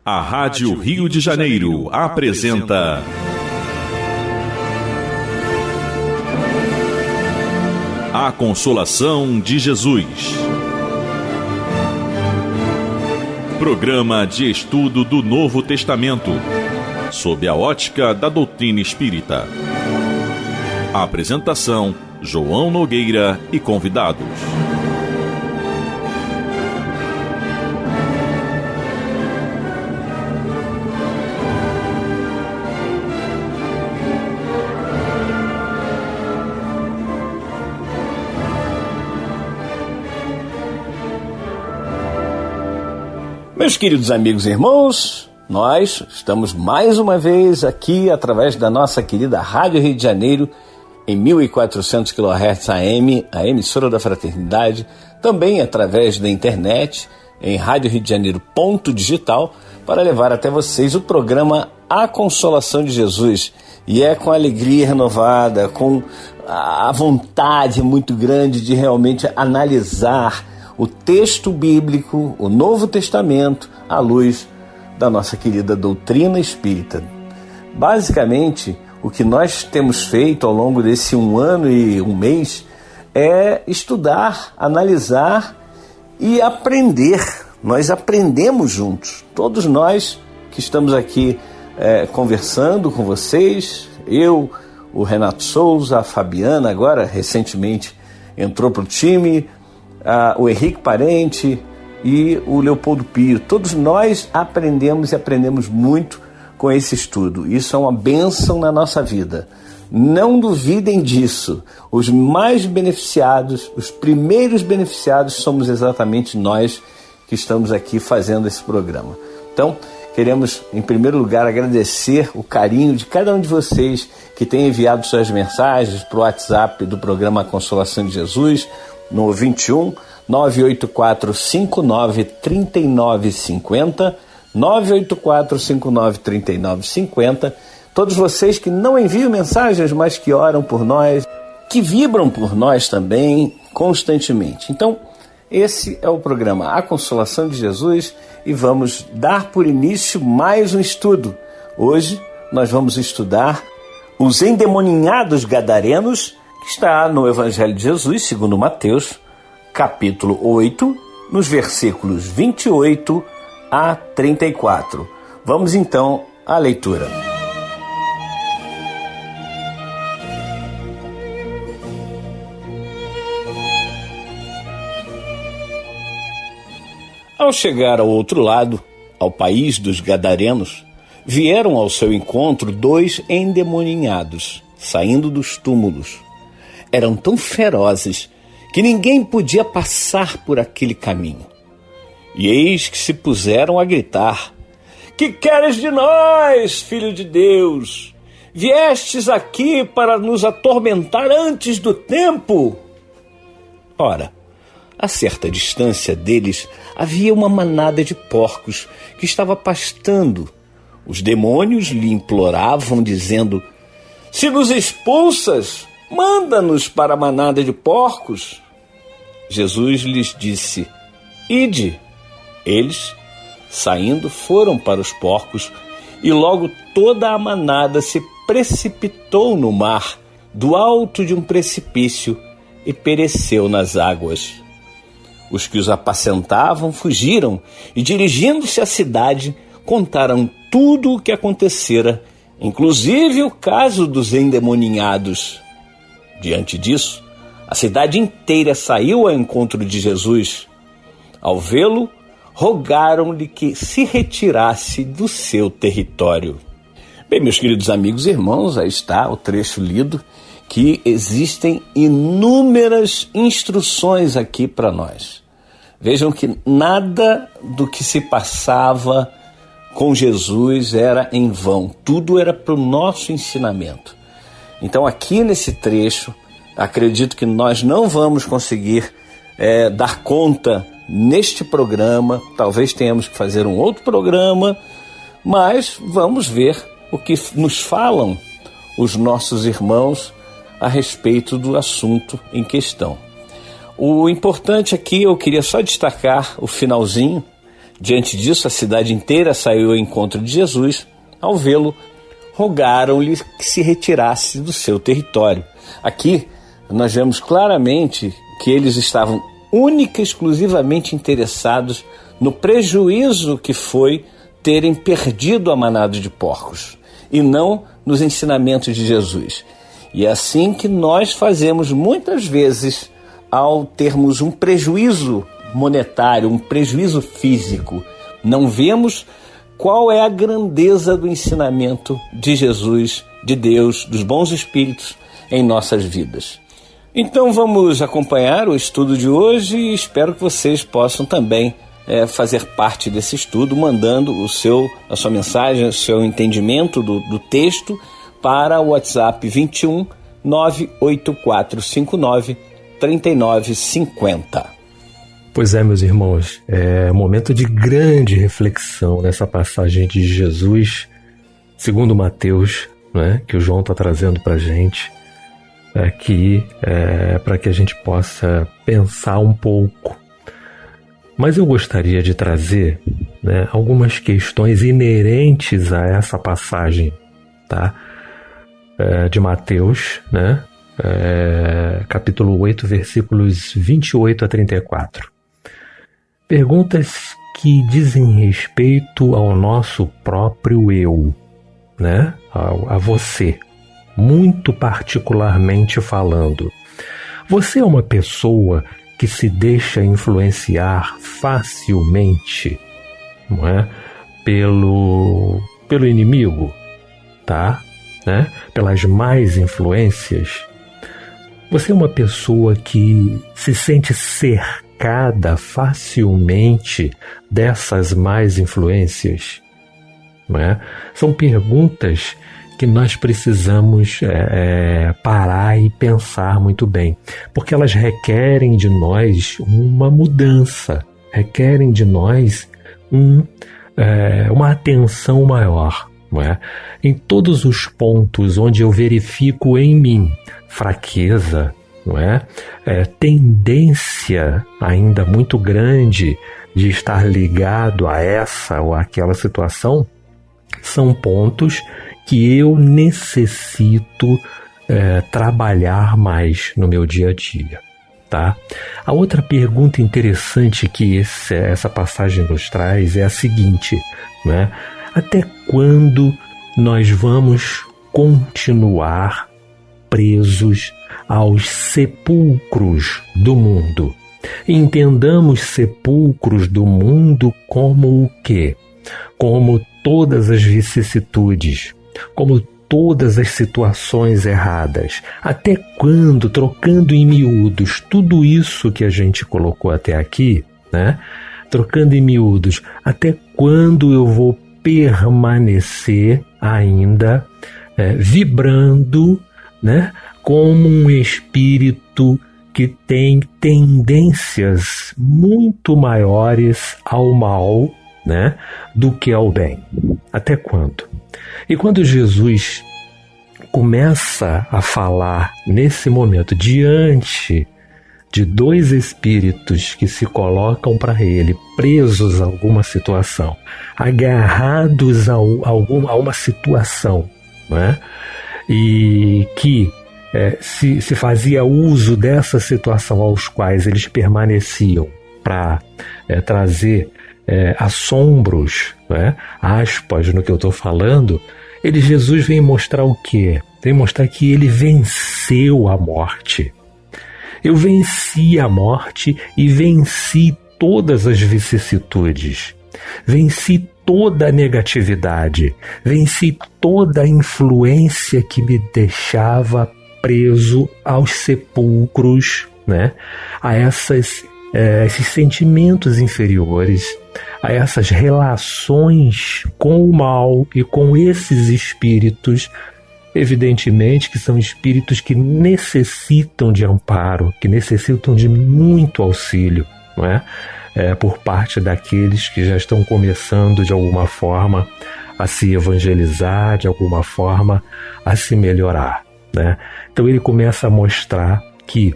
A Rádio Rio de Janeiro apresenta A Consolação de Jesus. Programa de estudo do Novo Testamento, sob a ótica da doutrina espírita. A apresentação: João Nogueira e convidados. Meus queridos amigos e irmãos, nós estamos mais uma vez aqui através da nossa querida Rádio Rio de Janeiro, em 1400 kHz AM, a emissora da Fraternidade, também através da internet, em radioriodejaneiro.digital, para levar até vocês o programa A Consolação de Jesus. E é com alegria renovada, com a vontade muito grande de realmente analisar o texto bíblico, o Novo Testamento, à luz da nossa querida doutrina espírita. Basicamente, o que nós temos feito ao longo desse 1 ano e 1 mês é estudar, analisar e aprender. Nós aprendemos juntos, todos nós que estamos aqui conversando com vocês, eu, o Renato Souza, a Fabiana, agora recentemente entrou para o time, o Henrique Parente e o Leopoldo Pio. Todos nós aprendemos e aprendemos muito com esse estudo. Isso é uma bênção na nossa vida. Não duvidem disso. Os mais beneficiados, os primeiros beneficiados somos exatamente nós que estamos aqui fazendo esse programa. Então, queremos, em primeiro lugar, agradecer o carinho de cada um de vocês que tem enviado suas mensagens para o WhatsApp do programa Consolação de Jesus, no 21 984 59 3950, 984 59 3950. Todos vocês que não enviam mensagens, mas que oram por nós, que vibram por nós também constantemente. Então, esse é o programa A Consolação de Jesus e vamos dar por início mais um estudo. Hoje nós vamos estudar os endemoninhados gadarenos, que está no Evangelho de Jesus, segundo Mateus, capítulo 8, nos versículos 28 a 34. Vamos então à leitura. Ao chegar ao outro lado, ao país dos Gadarenos, vieram ao seu encontro 2 endemoninhados, saindo dos túmulos. Eram tão ferozes que ninguém podia passar por aquele caminho. E eis que se puseram a gritar: "Que queres de nós, Filho de Deus? Viestes aqui para nos atormentar antes do tempo?" Ora, a certa distância deles havia uma manada de porcos que estava pastando. Os demônios lhe imploravam, dizendo: "Se nos expulsas, manda-nos para a manada de porcos." Jesus lhes disse: "Ide." Eles, saindo, foram para os porcos, e logo toda a manada se precipitou no mar, do alto de um precipício, e pereceu nas águas. Os que os apacentavam fugiram e, dirigindo-se à cidade, contaram tudo o que acontecera, inclusive o caso dos endemoninhados. Diante disso, a cidade inteira saiu ao encontro de Jesus. Ao vê-lo, rogaram-lhe que se retirasse do seu território. Bem, meus queridos amigos e irmãos, aí está o trecho lido, que existem inúmeras instruções aqui para nós. Vejam que nada do que se passava com Jesus era em vão, tudo era para o nosso ensinamento. Então, aqui nesse trecho, acredito que nós não vamos conseguir dar conta neste programa, talvez tenhamos que fazer um outro programa, mas vamos ver o que nos falam os nossos irmãos a respeito do assunto em questão. O importante aqui, eu queria só destacar o finalzinho, Diante disso, a cidade inteira saiu ao encontro de Jesus. Ao vê-lo, rogaram-lhe que se retirasse do seu território. Aqui, nós vemos claramente que eles estavam única e exclusivamente interessados no prejuízo que foi terem perdido a manada de porcos, e não nos ensinamentos de Jesus. E é assim que nós fazemos muitas vezes ao termos um prejuízo monetário, um prejuízo físico. Não vemos qual é a grandeza do ensinamento de Jesus, de Deus, dos bons espíritos em nossas vidas. Então vamos acompanhar o estudo de hoje e espero que vocês possam também fazer parte desse estudo, mandando a sua mensagem, o seu entendimento do texto para o WhatsApp 21 98459 3950. Pois é, meus irmãos, é um momento de grande reflexão nessa passagem de Jesus, segundo Mateus, né, que o João está trazendo para a gente aqui, para que a gente possa pensar um pouco. Mas eu gostaria de trazer, né, algumas questões inerentes a essa passagem, tá? De Mateus, né? Capítulo 8, versículos 28 a 34. Perguntas que dizem respeito ao nosso próprio eu, né? A você, muito particularmente falando. Você é uma pessoa que se deixa influenciar facilmente, não é? Pelo inimigo, tá? Né? Pelas más influências. Você é uma pessoa que se sente cercada facilmente dessas más influências, não é? São perguntas que nós precisamos parar e pensar muito bem, porque elas requerem de nós uma mudança, requerem de nós uma atenção maior, não é? Em todos os pontos onde eu verifico em mim fraqueza, não é? Tendência ainda muito grande de estar ligado a essa ou aquela situação, são pontos que eu necessito trabalhar mais no meu dia a dia, tá? A outra pergunta interessante que essa passagem nos traz é a seguinte, né? Até quando nós vamos continuar presos aos sepulcros do mundo? Entendamos sepulcros do mundo como o quê? Como todas as vicissitudes, como todas as situações erradas. Até quando, trocando em miúdos, tudo isso que a gente colocou até aqui, né? Trocando em miúdos, até quando eu vou permanecer ainda vibrando, né? Como um espírito que tem tendências muito maiores ao mal, né, do que ao bem. Até quando? E quando Jesus começa a falar nesse momento diante de dois espíritos que se colocam para ele, presos a alguma situação, agarrados a uma situação, né, e que se fazia uso dessa situação aos quais eles permaneciam para trazer assombros, né? Aspas no que eu estou falando, Jesus vem mostrar o quê? Vem mostrar que ele venceu a morte. Eu venci a morte e venci todas as vicissitudes. Venci toda a negatividade. Venci toda a influência que me deixava preso aos sepulcros, né? A esses sentimentos inferiores, a essas relações com o mal e com esses espíritos, evidentemente que são espíritos que necessitam de amparo, que necessitam de muito auxílio, não é? Por parte daqueles que já estão começando de alguma forma a se evangelizar, de alguma forma a se melhorar, né? Então ele começa a mostrar que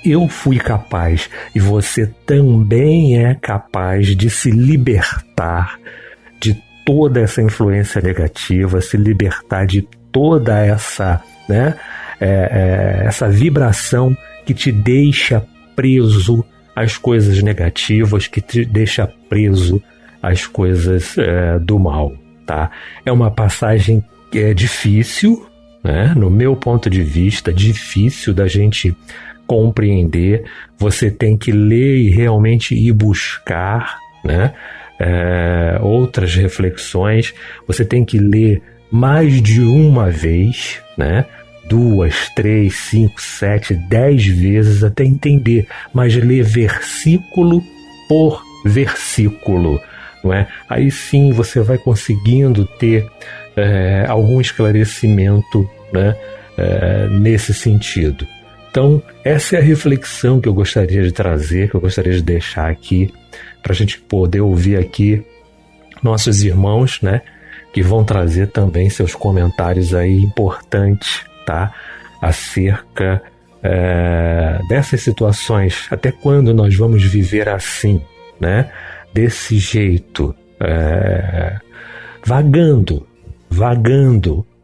eu fui capaz e você também é capaz de se libertar de toda essa influência negativa, se libertar de toda essa, né, essa vibração que te deixa preso às coisas negativas, que te deixa preso às coisas do mal, tá? É uma passagem que é difícil, né? No meu ponto de vista, difícil da gente compreender. Você tem que ler e realmente ir buscar, né? Outras reflexões. Você tem que ler mais de uma vez, né? 2, 3, 5, 7, 10 vezes até entender, mas ler versículo por versículo, não é? Aí sim você vai conseguindo ter algum esclarecimento, né? Nesse sentido. Então, essa é a reflexão que eu gostaria de trazer, que eu gostaria de deixar aqui, para a gente poder ouvir aqui nossos irmãos, né? Que vão trazer também seus comentários aí importantes, tá? Acerca dessas situações. Até quando nós vamos viver assim, né? Desse jeito, vagando,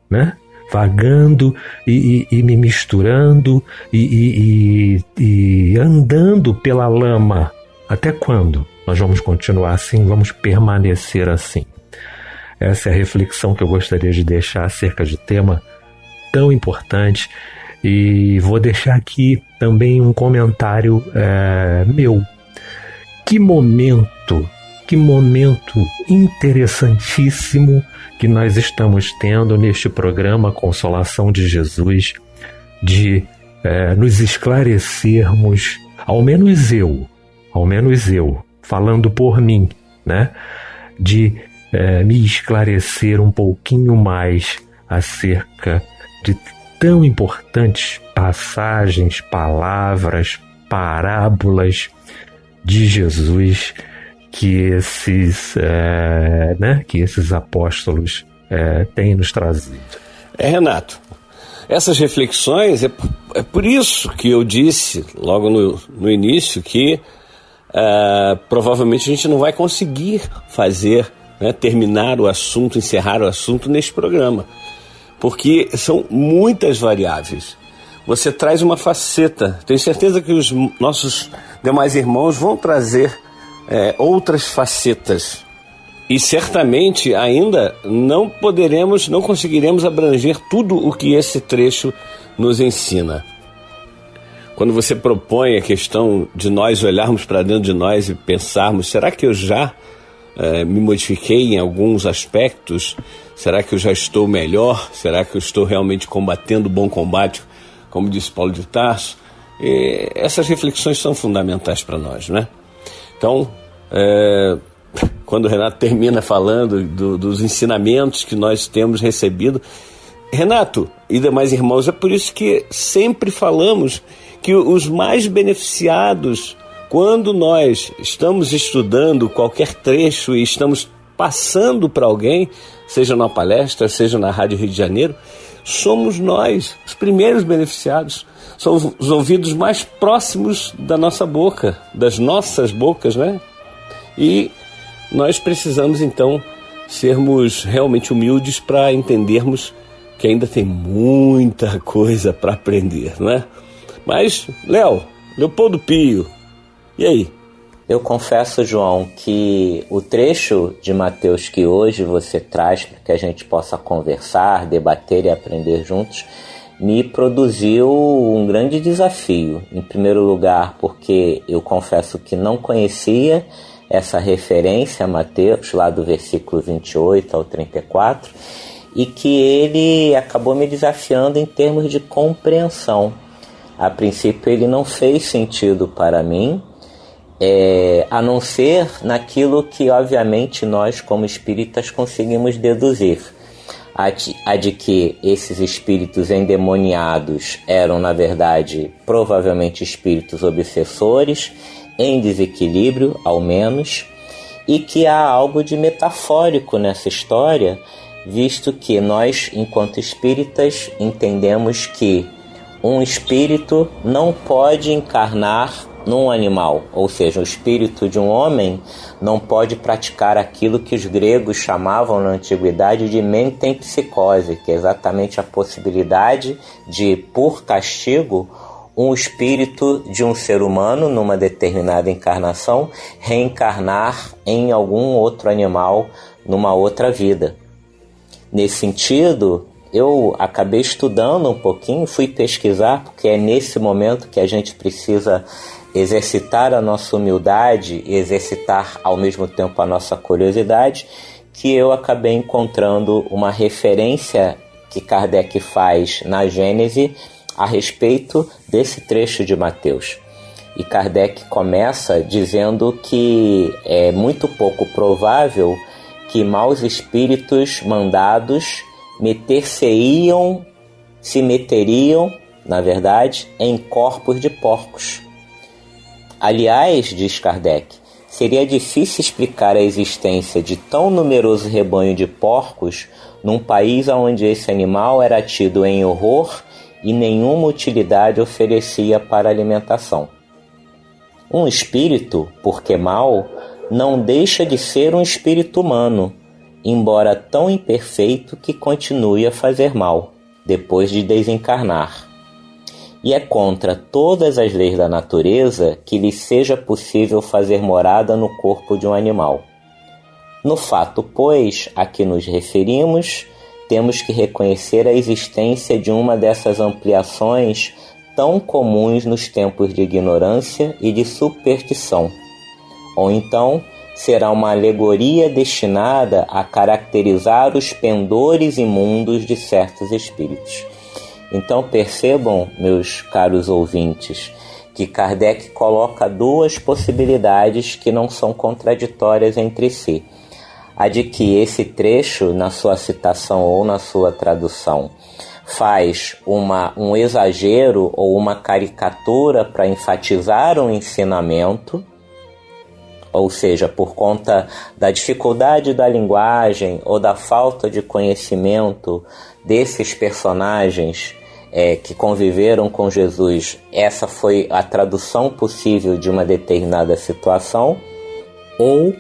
né? Vagando e me misturando e andando pela lama. Até quando nós vamos continuar assim? Vamos permanecer assim? Essa é a reflexão que eu gostaria de deixar acerca de tema tão importante. E vou deixar aqui também um comentário meu. Que momento interessantíssimo que nós estamos tendo neste programa Consolação de Jesus, de nos esclarecermos, ao menos eu, falando por mim, né? De me esclarecer um pouquinho mais acerca de tão importantes passagens, palavras, parábolas de Jesus que esses apóstolos têm nos trazido. Renato, essas reflexões, é por isso que eu disse logo no início que provavelmente a gente não vai conseguir fazer, né, terminar o assunto, encerrar o assunto neste programa, porque são muitas variáveis. Você traz uma faceta, tenho certeza que os nossos demais irmãos vão trazer outras facetas, e certamente ainda não conseguiremos abranger tudo o que esse trecho nos ensina. Quando você propõe a questão de nós olharmos para dentro de nós e pensarmos, será que eu já me modifiquei em alguns aspectos? Será que eu já estou melhor? Será que eu estou realmente combatendo o bom combate, como disse Paulo de Tarso? Essas reflexões são fundamentais para nós, né? Então, quando o Renato termina falando dos ensinamentos que nós temos recebido, Renato e demais irmãos, é por isso que sempre falamos que os mais beneficiados, quando nós estamos estudando qualquer trecho e estamos passando para alguém, seja na palestra, seja na Rádio Rio de Janeiro, somos nós, os primeiros beneficiados. São os ouvidos mais próximos da nossa boca, das nossas bocas, né? E nós precisamos, então, sermos realmente humildes para entendermos que ainda tem muita coisa para aprender, né? Mas, Leopoldo Pio, e aí? Eu confesso, João, que o trecho de Mateus que hoje você traz para que a gente possa conversar, debater e aprender juntos, me produziu um grande desafio. Em primeiro lugar, porque eu confesso que não conhecia essa referência a Mateus, lá do versículo 28 ao 34, e que ele acabou me desafiando em termos de compreensão. A princípio ele não fez sentido para mim, a não ser naquilo que obviamente nós como espíritas conseguimos deduzir. A de que esses espíritos endemoniados eram na verdade provavelmente espíritos obsessores, em desequilíbrio ao menos, e que há algo de metafórico nessa história, visto que nós enquanto espíritas entendemos que um espírito não pode encarnar num animal, ou seja, o espírito de um homem não pode praticar aquilo que os gregos chamavam na antiguidade de metempsicose, que é exatamente a possibilidade de, por castigo, um espírito de um ser humano, numa determinada encarnação, reencarnar em algum outro animal numa outra vida. Nesse sentido, eu acabei estudando um pouquinho, fui pesquisar, porque é nesse momento que a gente precisa exercitar a nossa humildade e exercitar ao mesmo tempo a nossa curiosidade, que eu acabei encontrando uma referência que Kardec faz na Gênese a respeito desse trecho de Mateus. E Kardec começa dizendo que é muito pouco provável que maus espíritos mandados se meteriam, na verdade, em corpos de porcos. Aliás, diz Kardec, seria difícil explicar a existência de tão numeroso rebanho de porcos num país onde esse animal era tido em horror e nenhuma utilidade oferecia para alimentação. Um espírito, porque mau, não deixa de ser um espírito humano, embora tão imperfeito que continue a fazer mal, depois de desencarnar. E é contra todas as leis da natureza que lhe seja possível fazer morada no corpo de um animal. No fato, pois, a que nos referimos, temos que reconhecer a existência de uma dessas ampliações tão comuns nos tempos de ignorância e de superstição. Ou então, será uma alegoria destinada a caracterizar os pendores imundos de certos espíritos. Então percebam, meus caros ouvintes, que Kardec coloca duas possibilidades que não são contraditórias entre si. A de que esse trecho, na sua citação ou na sua tradução, faz um exagero ou uma caricatura para enfatizar um ensinamento, ou seja, por conta da dificuldade da linguagem ou da falta de conhecimento desses personagens que conviveram com Jesus, essa foi a tradução possível de uma determinada situação, ou,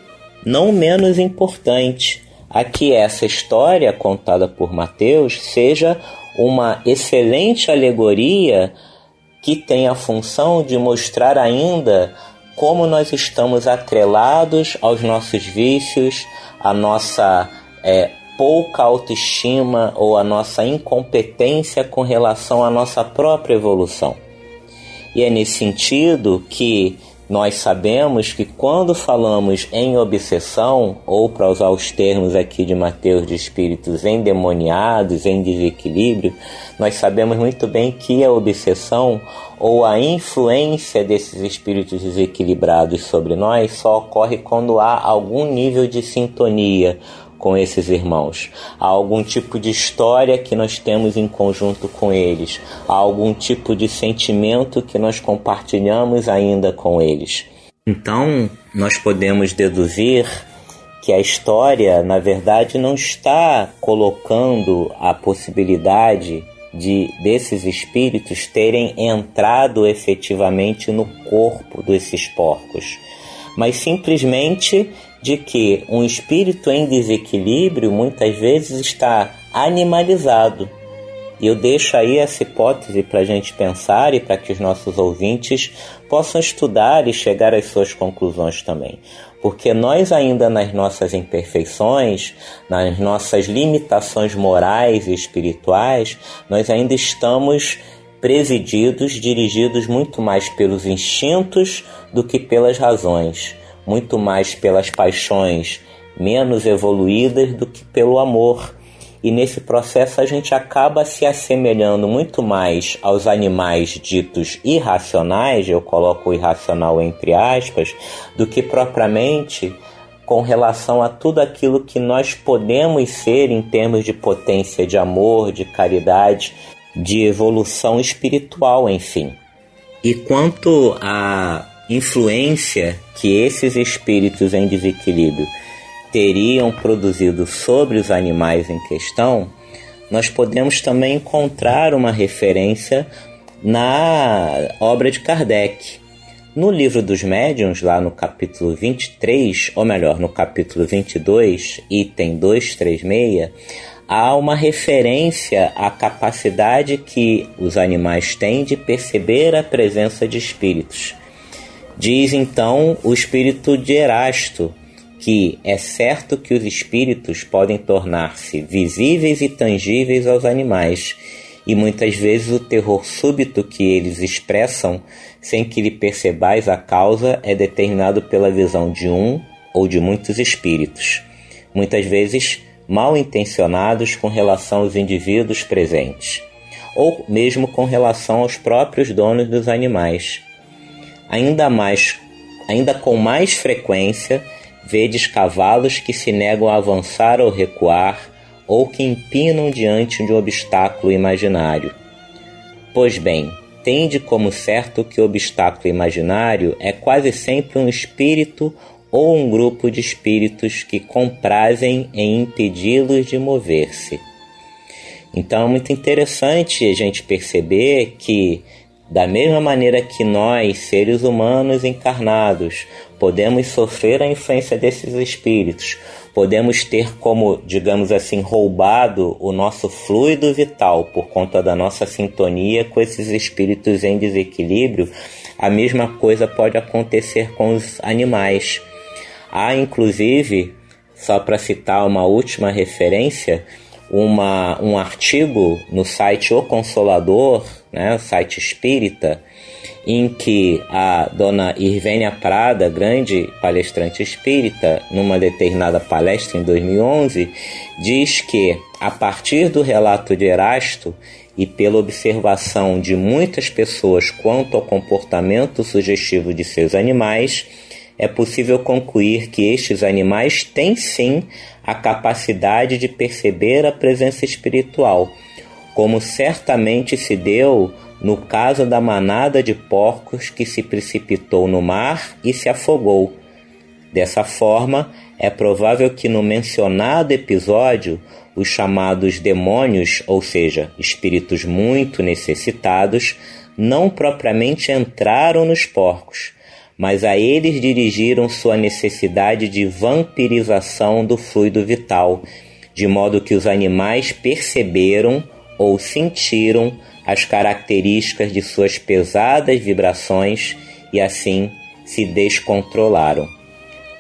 não menos importante, a que essa história contada por Mateus seja uma excelente alegoria que tem a função de mostrar ainda como nós estamos atrelados aos nossos vícios, a nossa pouca autoestima ou a nossa incompetência com relação à nossa própria evolução. E é nesse sentido que nós sabemos que quando falamos em obsessão, ou para usar os termos aqui de Mateus, de espíritos endemoniados, em desequilíbrio, nós sabemos muito bem que a obsessão ou a influência desses espíritos desequilibrados sobre nós só ocorre quando há algum nível de sintonia com esses irmãos, há algum tipo de história que nós temos em conjunto com eles, há algum tipo de sentimento que nós compartilhamos ainda com eles. Então, nós podemos deduzir que a história, na verdade, não está colocando a possibilidade desses espíritos terem entrado efetivamente no corpo desses porcos, mas simplesmente de que um espírito em desequilíbrio muitas vezes está animalizado. E eu deixo aí essa hipótese para a gente pensar e para que os nossos ouvintes possam estudar e chegar às suas conclusões também. Porque nós ainda nas nossas imperfeições, nas nossas limitações morais e espirituais, nós ainda estamos presididos, dirigidos muito mais pelos instintos do que pelas razões, muito mais pelas paixões menos evoluídas do que pelo amor. E nesse processo a gente acaba se assemelhando muito mais aos animais ditos irracionais, eu coloco o irracional entre aspas, do que propriamente com relação a tudo aquilo que nós podemos ser em termos de potência de amor, de caridade, de evolução espiritual, enfim. E quanto à influência que esses espíritos em desequilíbrio teriam produzido sobre os animais em questão, nós podemos também encontrar uma referência na obra de Kardec. No Livro dos Médiuns, lá no capítulo 23, ou melhor, no capítulo 22, item 236, há uma referência à capacidade que os animais têm de perceber a presença de espíritos. Diz então o espírito de Erasto que é certo que os espíritos podem tornar-se visíveis e tangíveis aos animais, e muitas vezes o terror súbito que eles expressam, sem que lhe percebais a causa, é determinado pela visão de um ou de muitos espíritos, muitas vezes mal intencionados com relação aos indivíduos presentes, ou mesmo com relação aos próprios donos dos animais. Ainda com mais frequência, vedes cavalos que se negam a avançar ou recuar, ou que empinam diante de um obstáculo imaginário. Pois bem, tende como certo que o obstáculo imaginário é quase sempre um espírito ou um grupo de espíritos que comprazem em impedi-los de mover-se. Então é muito interessante a gente perceber que, da mesma maneira que nós, seres humanos encarnados, podemos sofrer a influência desses espíritos, podemos ter como, digamos assim, roubado o nosso fluido vital por conta da nossa sintonia com esses espíritos em desequilíbrio, a mesma coisa pode acontecer com os animais. Há, inclusive, só para citar uma última referência, um artigo no site O Consolador, né, o site espírita, em que a dona Irvênia Prada, grande palestrante espírita, numa determinada palestra em 2011, diz que, a partir do relato de Erasto e pela observação de muitas pessoas quanto ao comportamento sugestivo de seus animais, é possível concluir que estes animais têm sim a capacidade de perceber a presença espiritual, como certamente se deu no caso da manada de porcos que se precipitou no mar e se afogou. Dessa forma, é provável que no mencionado episódio, os chamados demônios, ou seja, espíritos muito necessitados, não propriamente entraram nos porcos, mas a eles dirigiram sua necessidade de vampirização do fluido vital, de modo que os animais perceberam ou sentiram as características de suas pesadas vibrações e assim se descontrolaram.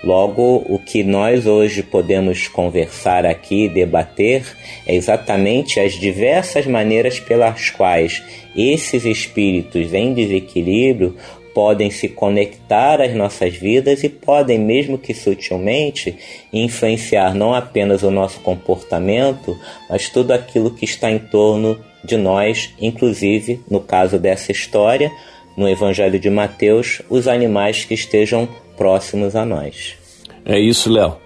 Logo, o que nós hoje podemos conversar aqui, debater, é exatamente as diversas maneiras pelas quais esses espíritos em desequilíbrio podem se conectar às nossas vidas e podem, mesmo que sutilmente, influenciar não apenas o nosso comportamento, mas tudo aquilo que está em torno de nós, inclusive, no caso dessa história, no Evangelho de Mateus, os animais que estejam próximos a nós. É isso, Léo.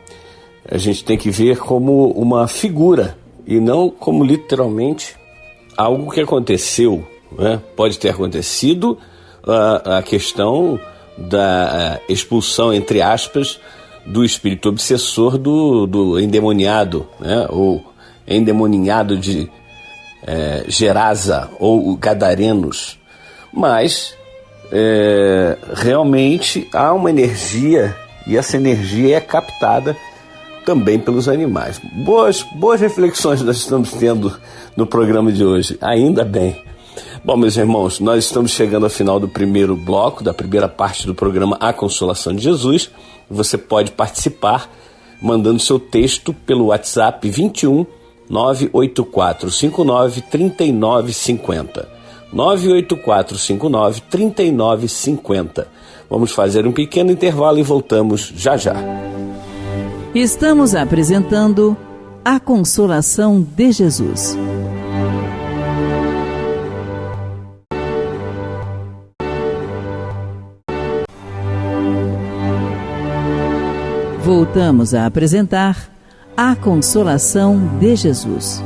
A gente tem que ver como uma figura e não como literalmente algo que aconteceu, né? Pode ter acontecido a questão da expulsão, entre aspas, do espírito obsessor do endemoniado, né? Ou endemoninhado de Gerasa ou Gadarenos. Mas realmente há uma energia e essa energia é captada também pelos animais. Boas reflexões nós estamos tendo no programa de hoje, ainda bem. Bom, meus irmãos, nós estamos chegando ao final do primeiro bloco, da primeira parte do programa A Consolação de Jesus. Você pode participar mandando seu texto pelo WhatsApp 21 98459 3950. 98459 3950. Vamos fazer um pequeno intervalo e voltamos já já. Estamos apresentando A Consolação de Jesus. Voltamos a apresentar A Consolação de Jesus.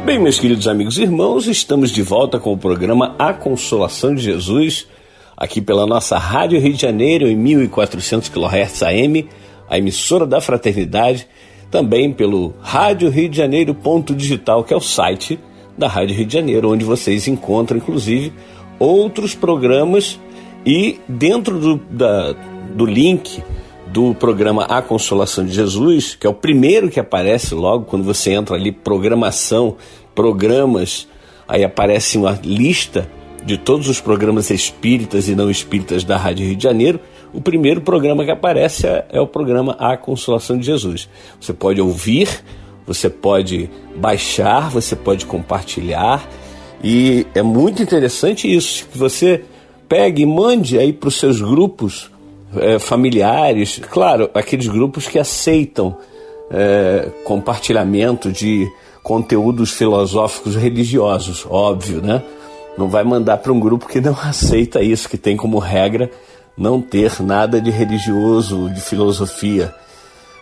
Bem, meus queridos amigos e irmãos, estamos de volta com o programa A Consolação de Jesus, aqui pela nossa Rádio Rio de Janeiro, em 1400 kHz AM, a emissora da Fraternidade, também pelo Rádio Rio de Janeiro.digital, que é o site da Rádio Rio de Janeiro, onde vocês encontram, inclusive, outros programas, e dentro do link do programa A Consolação de Jesus, que é o primeiro que aparece logo quando você entra ali, programação, programas, aí aparece uma lista de todos os programas espíritas e não espíritas da Rádio Rio de Janeiro. O primeiro programa que aparece é o programa A Consolação de Jesus. Você pode ouvir, você pode baixar, você pode compartilhar, e é muito interessante isso, que você pegue e mande aí para os seus grupos familiares, claro, aqueles grupos que aceitam compartilhamento de conteúdos filosóficos religiosos, óbvio, né? Não vai mandar para um grupo que não aceita isso, que tem como regra não ter nada de religioso, de filosofia.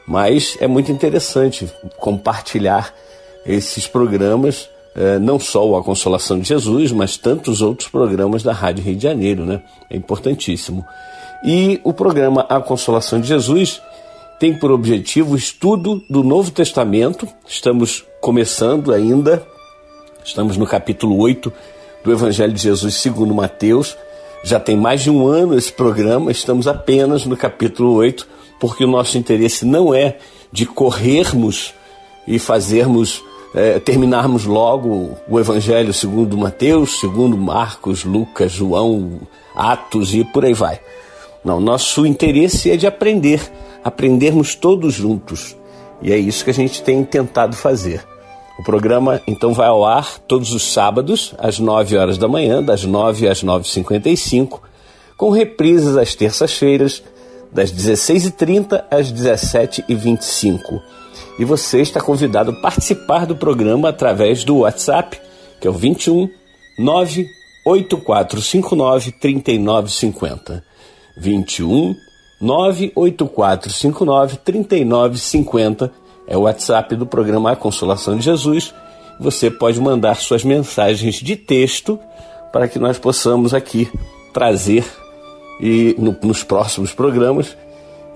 Mas é muito interessante compartilhar esses programas, não só o A Consolação de Jesus, mas tantos outros programas da Rádio Rio de Janeiro, né? É importantíssimo. E o programa A Consolação de Jesus tem por objetivo o estudo do Novo Testamento. Estamos começando ainda, estamos no capítulo 8 do Evangelho de Jesus segundo Mateus. Já tem mais de um ano esse programa, estamos apenas no capítulo 8, porque o nosso interesse não é de corrermos e fazermos, terminarmos logo o Evangelho segundo Mateus, segundo Marcos, Lucas, João, Atos e por aí vai. Não, nosso interesse é de aprendermos todos juntos. E é isso que a gente tem tentado fazer. O programa, então, vai ao ar todos os sábados, às 9 horas da manhã, das 9 às 9h55, com reprises às terças-feiras, das 16h30 às 17h25. E você está convidado a participar do programa através do WhatsApp, que é o 21 98459 3950. 21 98459 3950 é o WhatsApp do programa A Consolação de Jesus. Você pode mandar suas mensagens de texto para que nós possamos aqui trazer nos próximos programas,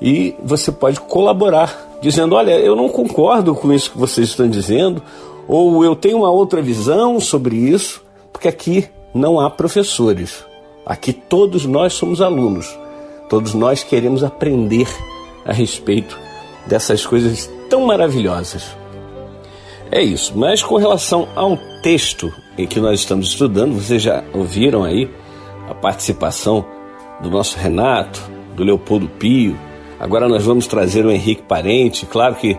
e você pode colaborar dizendo: olha, eu não concordo com isso que vocês estão dizendo, ou eu tenho uma outra visão sobre isso, porque aqui não há professores, aqui todos nós somos alunos. Todos nós queremos aprender a respeito dessas coisas tão maravilhosas. É isso, mas com relação ao texto em que nós estamos estudando, vocês já ouviram aí a participação do nosso Renato, do Leopoldo Pio. Agora nós vamos trazer o Henrique Parente. Claro que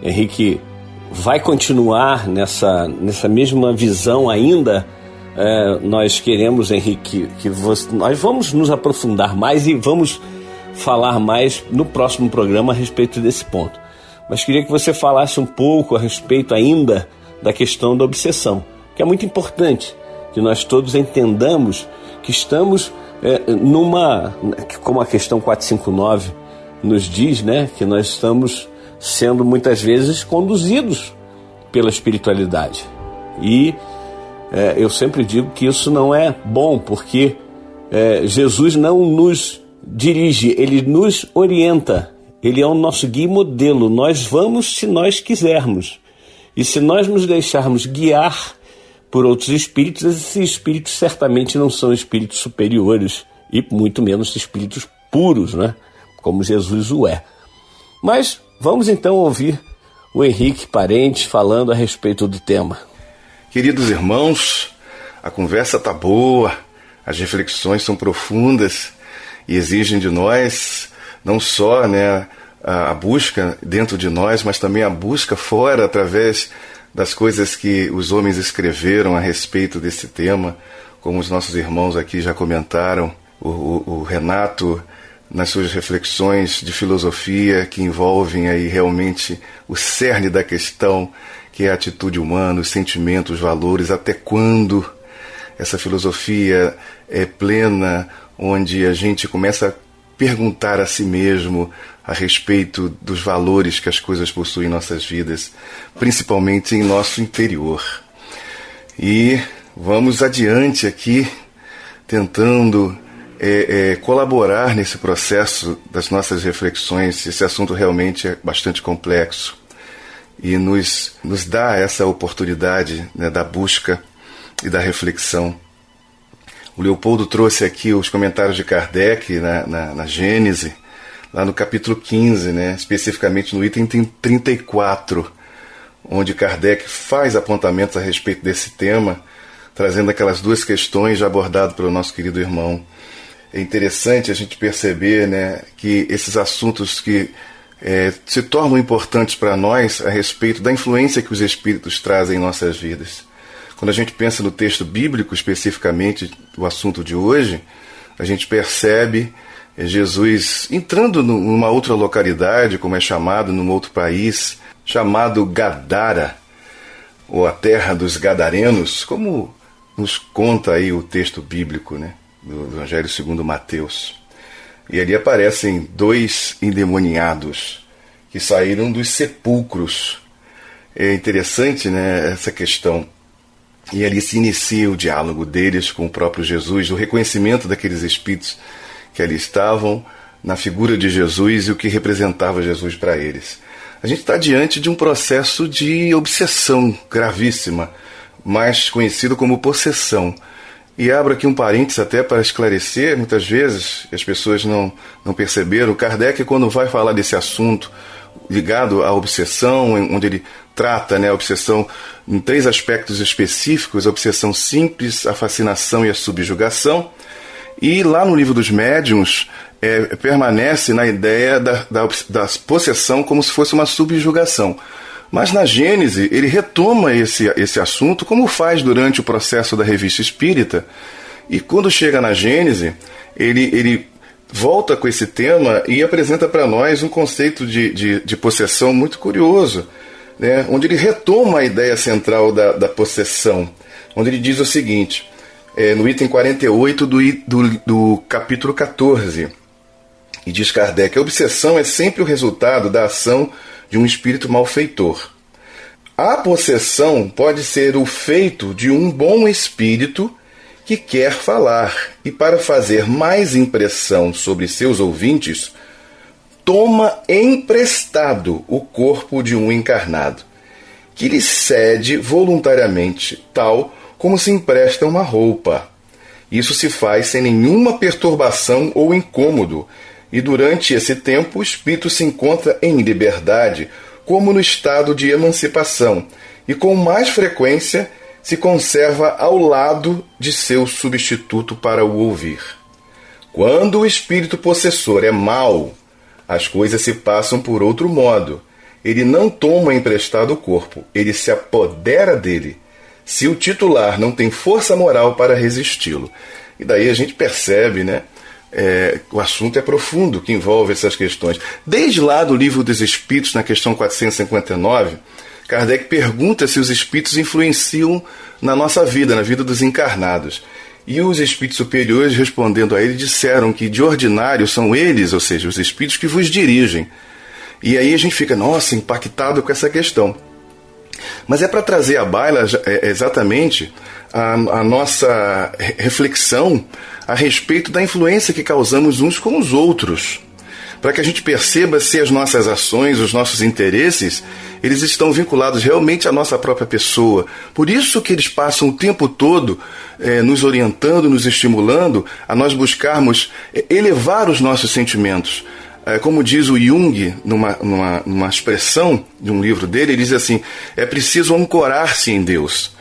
Henrique vai continuar nessa mesma visão ainda. Nós queremos, Henrique, nós vamos nos aprofundar mais e vamos falar mais no próximo programa a respeito desse ponto. Mas queria que você falasse um pouco a respeito ainda da questão da obsessão, que é muito importante que nós todos entendamos que estamos como a questão 459 nos diz, né, que nós estamos sendo muitas vezes conduzidos pela espiritualidade. E eu sempre digo que isso não é bom, porque Jesus não nos dirige, Ele nos orienta. Ele é o nosso guia e modelo. Nós vamos se nós quisermos. E se nós nos deixarmos guiar por outros espíritos, esses espíritos certamente não são espíritos superiores e muito menos espíritos puros, né? Como Jesus o é. Mas vamos então ouvir o Henrique Parente falando a respeito do tema. Queridos irmãos, a conversa está boa, as reflexões são profundas e exigem de nós não só, né, a busca dentro de nós, mas também a busca fora, através das coisas que os homens escreveram a respeito desse tema, como os nossos irmãos aqui já comentaram, o Renato, nas suas reflexões de filosofia que envolvem aí realmente o cerne da questão, que é a atitude humana, os sentimentos, os valores, até quando essa filosofia é plena, onde a gente começa a perguntar a si mesmo a respeito dos valores que as coisas possuem em nossas vidas, principalmente em nosso interior. E vamos adiante aqui, tentando colaborar nesse processo das nossas reflexões. Esse assunto realmente é bastante complexo e nos dá essa oportunidade, né, da busca e da reflexão. O Leopoldo trouxe aqui os comentários de Kardec na Gênese, lá no capítulo 15, né, especificamente no item 34, onde Kardec faz apontamentos a respeito desse tema, trazendo aquelas duas questões já abordadas pelo nosso querido irmão. É interessante a gente perceber, né, que esses assuntos que se tornam importantes para nós a respeito da influência que os espíritos trazem em nossas vidas. Quando a gente pensa no texto bíblico, especificamente o assunto de hoje, a gente percebe Jesus entrando numa outra localidade, como é chamado, num outro país, chamado Gadara, ou a terra dos Gadarenos, como nos conta aí o texto bíblico, né, do Evangelho segundo Mateus. E ali aparecem 2 endemoniados que saíram dos sepulcros. É interessante, né, essa questão. E ali se inicia o diálogo deles com o próprio Jesus, o reconhecimento daqueles espíritos que ali estavam, na figura de Jesus e o que representava Jesus para eles. A gente está diante de um processo de obsessão gravíssima, mais conhecido como possessão. E abro aqui um parênteses até para esclarecer, muitas vezes as pessoas não perceberam, Kardec, quando vai falar desse assunto ligado à obsessão, onde ele trata, né, a obsessão em 3 aspectos específicos: a obsessão simples, a fascinação e a subjugação. E lá no Livro dos Médiuns permanece na ideia da possessão como se fosse uma subjugação. Mas na Gênese ele retoma esse assunto, como faz durante o processo da Revista Espírita, e quando chega na Gênese ele volta com esse tema e apresenta para nós um conceito de possessão muito curioso, né, onde ele retoma a ideia central da possessão, onde ele diz o seguinte, no item 48 do capítulo 14, e diz Kardec: a obsessão é sempre o resultado da ação de um espírito malfeitor. A possessão pode ser o feito de um bom espírito que quer falar e, para fazer mais impressão sobre seus ouvintes, toma emprestado o corpo de um encarnado, que lhe cede voluntariamente, tal como se empresta uma roupa. Isso se faz sem nenhuma perturbação ou incômodo, e durante esse tempo o espírito se encontra em liberdade, como no estado de emancipação, e com mais frequência se conserva ao lado de seu substituto para o ouvir. Quando o espírito possessor é mau, as coisas se passam por outro modo. Ele não toma emprestado o corpo, ele se apodera dele, se o titular não tem força moral para resisti-lo. E daí a gente percebe, né? O assunto é profundo, que envolve essas questões. Desde lá do Livro dos Espíritos, na questão 459, Kardec pergunta se os espíritos influenciam na nossa vida, na vida dos encarnados. E os espíritos superiores, respondendo a ele, disseram que de ordinário são eles, ou seja, os espíritos que vos dirigem. E aí a gente fica, nossa, impactado com essa questão. Mas é para trazer à baila exatamente a nossa reflexão a respeito da influência que causamos uns com os outros, para que a gente perceba se as nossas ações, os nossos interesses, eles estão vinculados realmente à nossa própria pessoa. Por isso que eles passam o tempo todo nos orientando, nos estimulando a nós buscarmos elevar os nossos sentimentos. Como diz o Jung, numa expressão de um livro dele, ele diz assim: é preciso ancorar-se em Deus.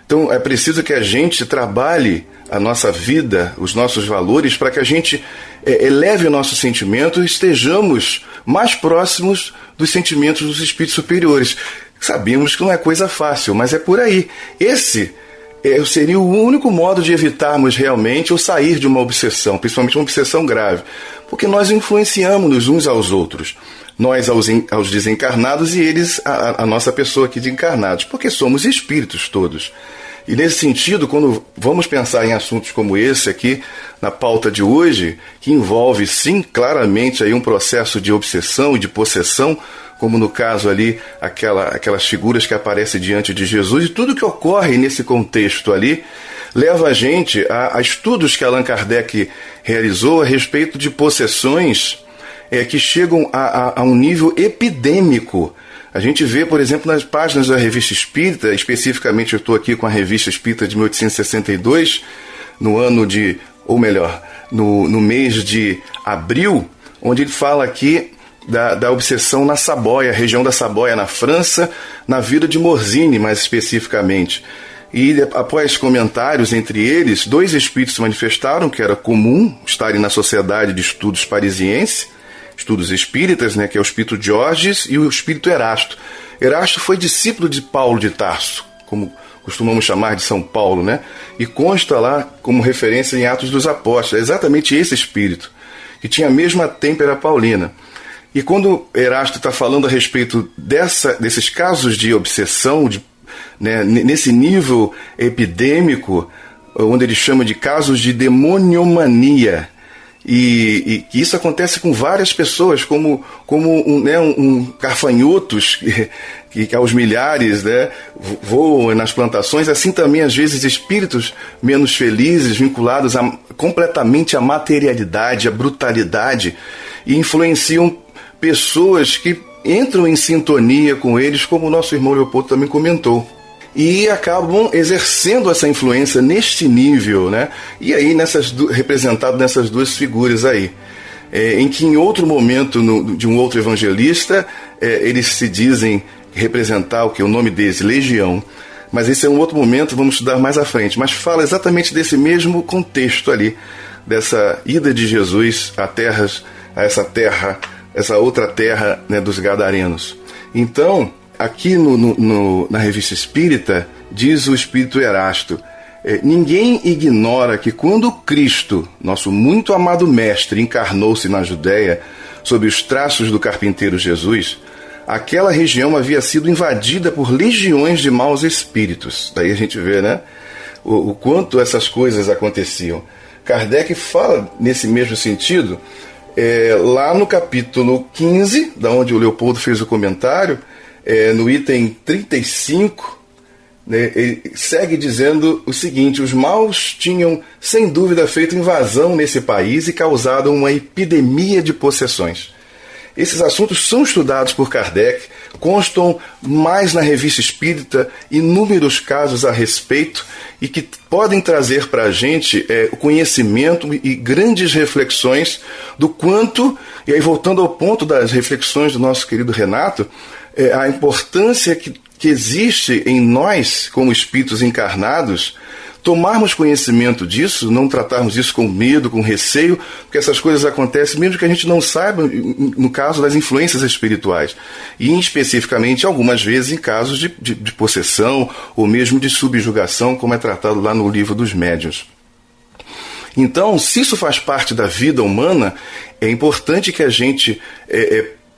Então é preciso que a gente trabalhe a nossa vida, os nossos valores, para que a gente eleve o nosso sentimento e estejamos mais próximos dos sentimentos dos espíritos superiores. Sabemos que não é coisa fácil, mas é por aí. Esse seria o único modo de evitarmos realmente ou sair de uma obsessão, principalmente uma obsessão grave, porque nós influenciamos uns aos outros, nós aos desencarnados e eles a nossa pessoa aqui de encarnados, porque somos espíritos todos. E nesse sentido, quando vamos pensar em assuntos como esse aqui, na pauta de hoje, que envolve sim claramente aí um processo de obsessão e de possessão, como no caso ali, aquelas figuras que aparecem diante de Jesus, e tudo que ocorre nesse contexto ali, leva a gente a estudos que Allan Kardec realizou a respeito de possessões que chegam a um nível epidêmico. A gente vê, por exemplo, nas páginas da Revista Espírita, especificamente eu estou aqui com a Revista Espírita de 1862, no ano de, ou melhor, no mês de abril, onde ele fala aqui da obsessão na Saboia, região da Saboia, na França, na vida de Morzine, mais especificamente. E após comentários entre eles, 2 espíritos se manifestaram que era comum estarem na Sociedade de Estudos Parisiense, estudos espíritas, né, que é o espírito Diógenes e o espírito Erasto. Erasto foi discípulo de Paulo de Tarso, como costumamos chamar de São Paulo, né? E consta lá como referência em Atos dos Apóstolos. É exatamente esse espírito, que tinha a mesma têmpera paulina. E quando Erasto está falando a respeito desses casos de obsessão, né, nesse nível epidêmico, onde ele chama de casos de demoniomania, e que isso acontece com várias pessoas, como gafanhotos que aos milhares, né, voam nas plantações, assim também às vezes espíritos menos felizes, vinculados completamente à materialidade, à brutalidade, e influenciam pessoas que entram em sintonia com eles, como o nosso irmão Leopoldo também comentou. E acabam exercendo essa influência neste nível, né? E aí representado nessas 2 figuras aí, em que em outro momento de um outro evangelista eles se dizem representar o nome deles, Legião, mas esse é um outro momento, vamos estudar mais à frente, mas fala exatamente desse mesmo contexto ali, dessa ida de Jesus a essa outra terra, né, dos Gadarenos. Então, aqui na Revista Espírita, diz o espírito Erasto, ninguém ignora que quando Cristo, nosso muito amado mestre, encarnou-se na Judéia, sob os traços do carpinteiro Jesus, aquela região havia sido invadida por legiões de maus espíritos. Daí a gente vê, né, o quanto essas coisas aconteciam. Kardec fala nesse mesmo sentido, lá no capítulo 15, da onde o Leopoldo fez o comentário, no item 35, né, ele segue dizendo o seguinte: os maus tinham, sem dúvida, feito invasão nesse país e causado uma epidemia de possessões. Esses assuntos são estudados por Kardec, constam mais na Revista Espírita inúmeros casos a respeito e que podem trazer para a gente o conhecimento e grandes reflexões do quanto, e aí voltando ao ponto das reflexões do nosso querido Renato, a importância que existe em nós, como espíritos encarnados, tomarmos conhecimento disso, não tratarmos isso com medo, com receio, porque essas coisas acontecem mesmo que a gente não saiba, no caso das influências espirituais. E especificamente, algumas vezes, em casos de possessão ou mesmo de subjugação, como é tratado lá no livro dos Médiuns. Então, se isso faz parte da vida humana, é importante que a gente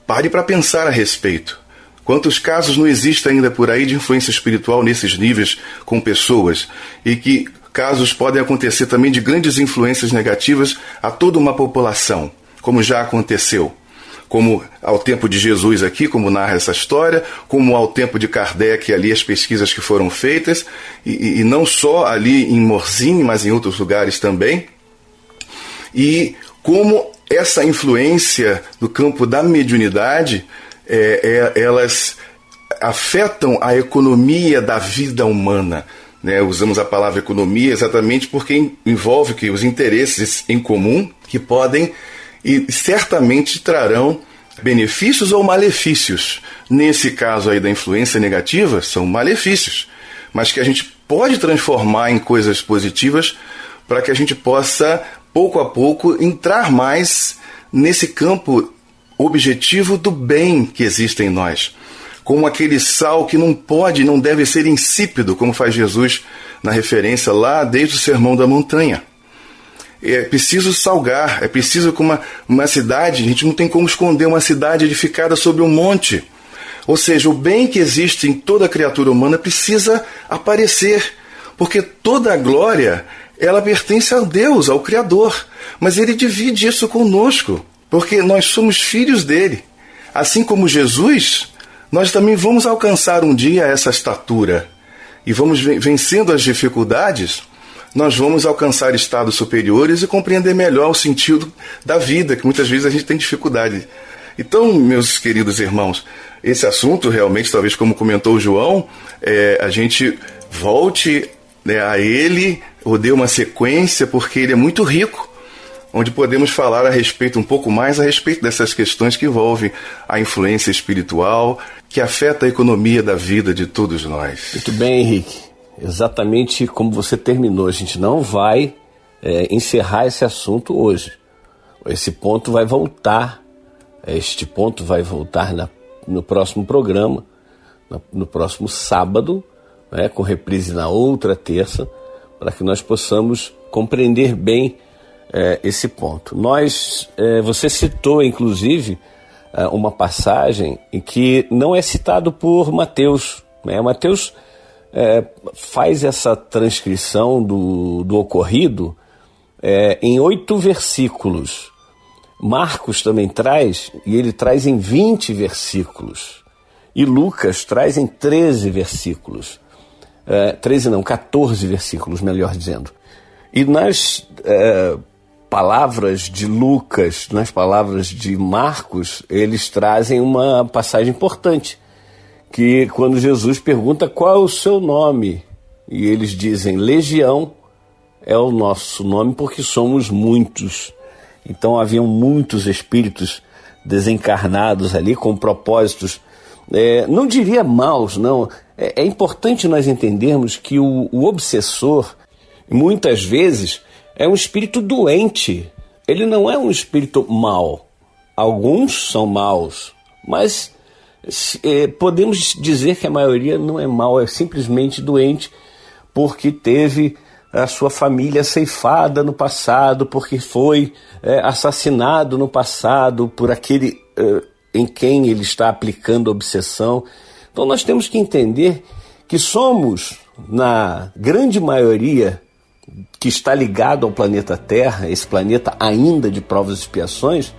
pare para pensar a respeito. Quantos casos não existem ainda por aí de influência espiritual nesses níveis com pessoas? E que casos podem acontecer também de grandes influências negativas a toda uma população, como já aconteceu. Como ao tempo de Jesus aqui, como narra essa história, como ao tempo de Kardec ali, as pesquisas que foram feitas, e não só ali em Morzine, mas em outros lugares também. E como essa influência do campo da mediunidade, elas afetam a economia da vida humana, né? Usamos a palavra economia exatamente porque envolve que os interesses em comum que podem e certamente trarão benefícios ou malefícios. Nesse caso aí da influência negativa, são malefícios, mas que a gente pode transformar em coisas positivas para que a gente possa, pouco a pouco, entrar mais nesse campo objetivo do bem que existe em nós, como aquele sal que não pode, não deve ser insípido, como faz Jesus na referência lá desde o Sermão da Montanha. É preciso salgar, é preciso que uma cidade, a gente não tem como esconder uma cidade edificada sobre um monte. Ou seja, o bem que existe em toda criatura humana precisa aparecer, porque toda a glória, ela pertence a Deus, ao Criador, mas Ele divide isso conosco, porque nós somos filhos dele. Assim como Jesus, nós também vamos alcançar um dia essa estatura e vamos vencendo as dificuldades nós vamos alcançar estados superiores e compreender melhor o sentido da vida, que muitas vezes a gente tem dificuldade. Então, meus queridos irmãos, esse assunto realmente, talvez como comentou o João, a gente volte, né, a ele, ou dê uma sequência, porque ele é muito rico, onde podemos falar um pouco mais a respeito dessas questões que envolvem a influência espiritual, que afeta a economia da vida de todos nós. Muito bem, Henrique. Exatamente como você terminou. A gente não vai encerrar esse assunto hoje. Este ponto vai voltar no próximo programa, no próximo sábado, né, com reprise na outra terça, para que nós possamos compreender bem esse ponto. Você citou, inclusive, uma passagem em que não é citado por Mateus, né? Mateus faz essa transcrição do ocorrido em 8 versículos. Marcos também traz, e ele traz em 20 versículos. E Lucas traz em 13 versículos. 14 versículos, melhor dizendo. E nas palavras de Lucas, nas palavras de Marcos, eles trazem uma passagem importante, que quando Jesus pergunta qual é o seu nome, e eles dizem, Legião é o nosso nome porque somos muitos. Então haviam muitos espíritos desencarnados ali com propósitos, não diria maus, não. É importante nós entendermos que o obsessor, muitas vezes, é um espírito doente. Ele não é um espírito mau. Alguns são maus, mas podemos dizer que a maioria não é mau, é simplesmente doente porque teve a sua família ceifada no passado, porque foi assassinado no passado por aquele em quem ele está aplicando obsessão. Então nós temos que entender que somos, na grande maioria que está ligado ao planeta Terra, esse planeta ainda de provas e expiações,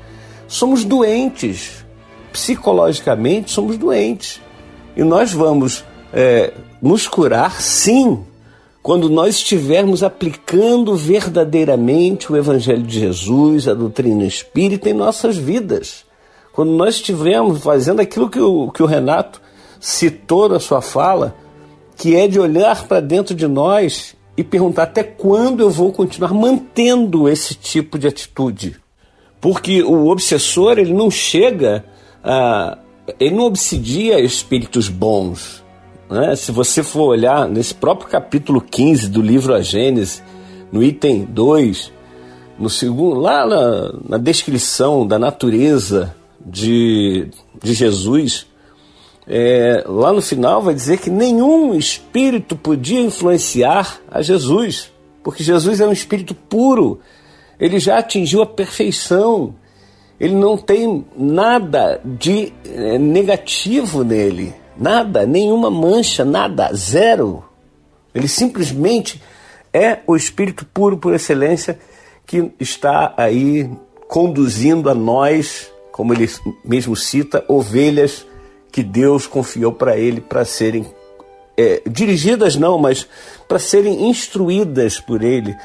somos doentes. Psicologicamente somos doentes. E nós vamos nos curar, sim, quando nós estivermos aplicando verdadeiramente o Evangelho de Jesus, a doutrina espírita em nossas vidas. Quando nós estivermos fazendo aquilo que o Renato citou na sua fala, que é de olhar para dentro de nós e perguntar até quando eu vou continuar mantendo esse tipo de atitude. Porque o obsessor, ele não obsidia espíritos bons, né? Se você for olhar nesse próprio capítulo 15 do livro A Gênese, no item 2, no segundo, lá na descrição da natureza de Jesus, lá no final vai dizer que nenhum espírito podia influenciar a Jesus, porque Jesus é um espírito puro, ele já atingiu a perfeição, ele não tem nada de negativo nele, nada, nenhuma mancha, nada, zero. Ele simplesmente é o espírito puro por excelência que está aí conduzindo a nós, como ele mesmo cita, ovelhas que Deus confiou para ele para serem dirigidas não, mas para serem instruídas por ele,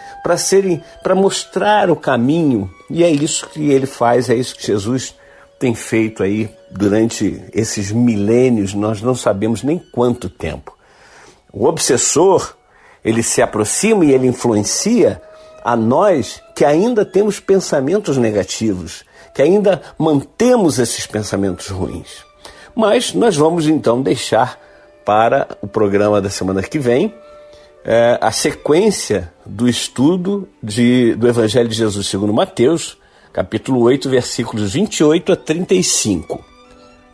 para mostrar o caminho. E é isso que ele faz, é isso que Jesus tem feito aí durante esses milênios, nós não sabemos nem quanto tempo. O obsessor, ele se aproxima e ele influencia a nós que ainda temos pensamentos negativos, que ainda mantemos esses pensamentos ruins. Mas nós vamos então deixar para o programa da semana que vem a sequência do estudo do Evangelho de Jesus segundo Mateus, capítulo 8, versículos 28 a 35.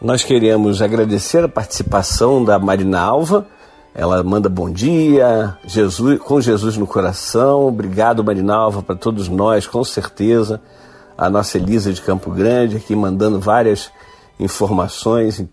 Nós queremos agradecer a participação da Marina Alva. Ela manda bom dia, com Jesus no coração. Obrigado, Marina Alva, para todos nós, com certeza. A nossa Elisa de Campo Grande aqui mandando várias informações.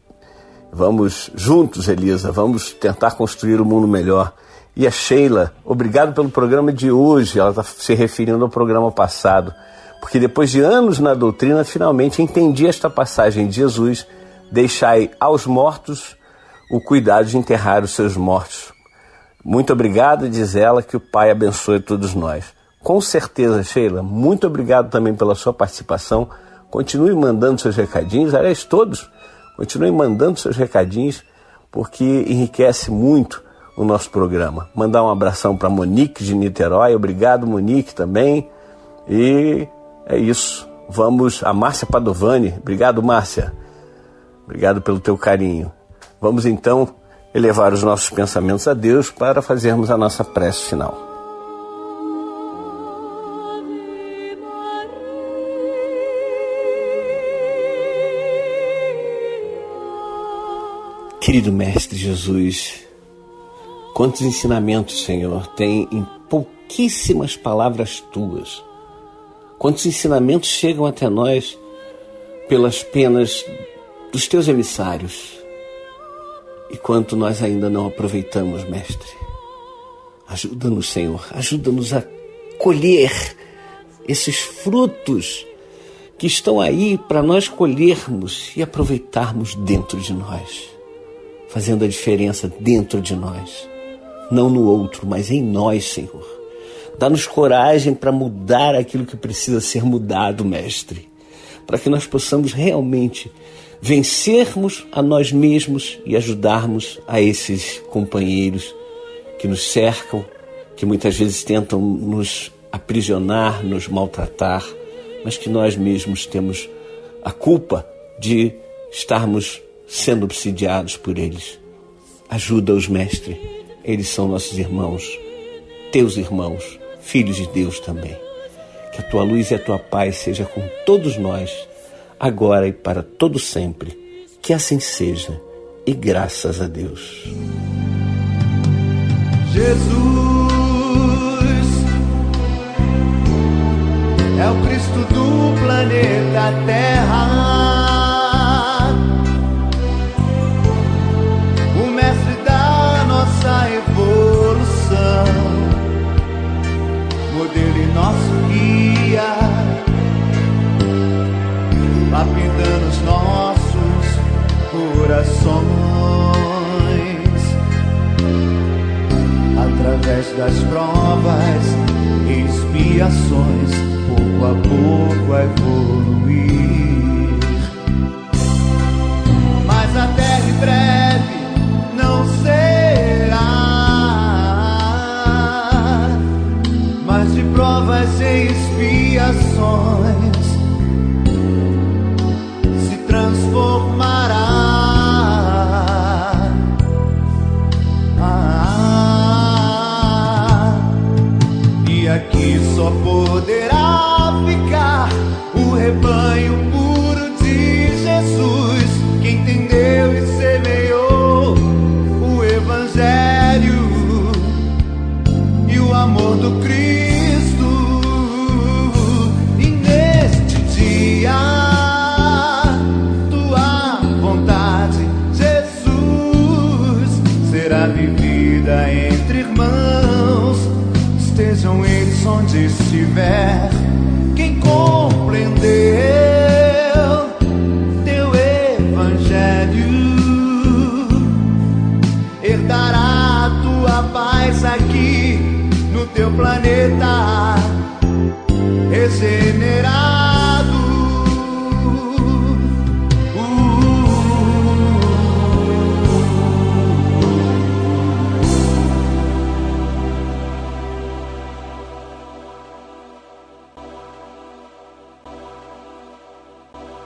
Vamos juntos, Elisa, vamos tentar construir um mundo melhor. E a Sheila, obrigado pelo programa de hoje. Ela está se referindo ao programa passado, porque depois de anos na doutrina, finalmente entendi esta passagem de Jesus: deixai aos mortos o cuidado de enterrar os seus mortos. Muito obrigado, diz ela, que o Pai abençoe todos nós. Com certeza, Sheila, muito obrigado também pela sua participação. Continue mandando seus recadinhos, aliás, todos, continue mandando seus recadinhos, porque enriquece muito o nosso programa. Mandar um abração para Monique de Niterói, obrigado Monique também, e é isso. Vamos a Márcia Padovani, obrigado Márcia, obrigado pelo teu carinho. Vamos então elevar os nossos pensamentos a Deus para fazermos a nossa prece final. Querido Mestre Jesus, quantos ensinamentos, Senhor, tem em pouquíssimas palavras Tuas. Quantos ensinamentos chegam até nós pelas penas dos Teus emissários. E quanto nós ainda não aproveitamos, Mestre. Ajuda-nos, Senhor, ajuda-nos a colher esses frutos que estão aí para nós colhermos e aproveitarmos dentro de nós, fazendo a diferença dentro de nós, não no outro, mas em nós, Senhor. Dá-nos coragem para mudar aquilo que precisa ser mudado, Mestre, para que nós possamos realmente vencermos a nós mesmos e ajudarmos a esses companheiros que nos cercam, que muitas vezes tentam nos aprisionar, nos maltratar, mas que nós mesmos temos a culpa de estarmos sendo obsidiados por eles. Ajuda-os, Mestre. Eles são nossos irmãos, teus irmãos, filhos de Deus também. Que a tua luz e a tua paz seja com todos nós, agora e para todo sempre. Que assim seja, e graças a Deus. Jesus é o Cristo do planeta Terra, o mestre da nossa evolução, modelo e nosso guia, lapidando os nossos corações, através das provas e expiações, pouco a pouco a evoluir. Mas a terra em breve não será mais de provas e expiações, se transformará. E aqui só poderá ficar o rebanho puro de Jesus, que entendeu e semeou o Evangelho e o amor do Cristo. E neste dia, tua vontade, Jesus, será vivida entre irmãos, estejam eles onde estiver. Quem compreendeu teu Evangelho herdará a tua paz aqui no teu planeta, regenerar